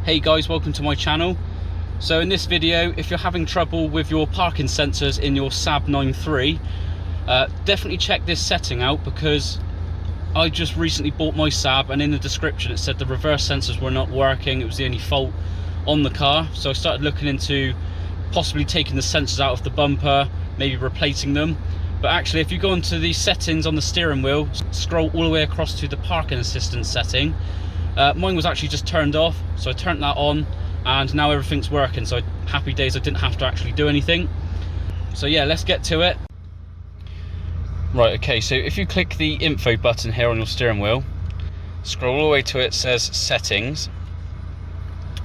Hey guys, welcome to my channel. So in this video, if you're having trouble with your parking sensors in your Saab 9.3, definitely check this setting out, because I just recently bought my Saab and in the description it said the reverse sensors were not working. It was the only fault on the car. So I started looking into possibly taking the sensors out of the bumper, maybe replacing them. But actually, if you go into the settings on the steering wheel, scroll all the way across to the parking assistance setting, mine was actually just turned off, so I turned that on and now everything's working. So happy days, I didn't have to actually do anything. So yeah, let's get to it. Right, okay, so if you click the info button here on your steering wheel, scroll all the way to it says settings.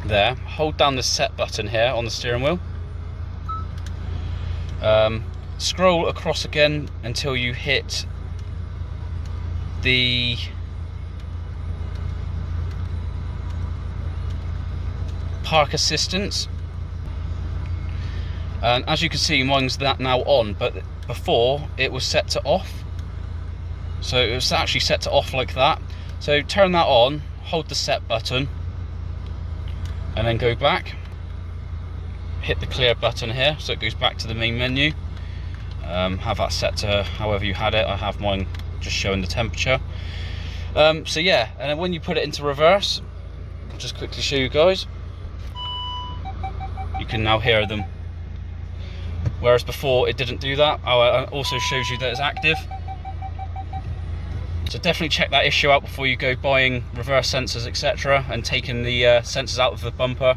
There, hold down the set button here on the steering wheel. Scroll across again until you hit the park assistance, and as you can see, mine's that now on, but before it was set to off. So it was actually set to off like that. So turn that on, hold the set button, and then go back, hit the clear button here so it goes back to the main menu. Have that set to however you had it. I have mine just showing the temperature. So yeah, and then when you put it into reverse, I'll just quickly show you guys, you can now hear them, whereas before it didn't do that. It also shows you that it's active. So definitely check that issue out before you go buying reverse sensors, etc., and taking the sensors out of the bumper.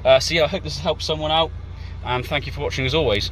So yeah, I hope this helps someone out, and thank you for watching as always.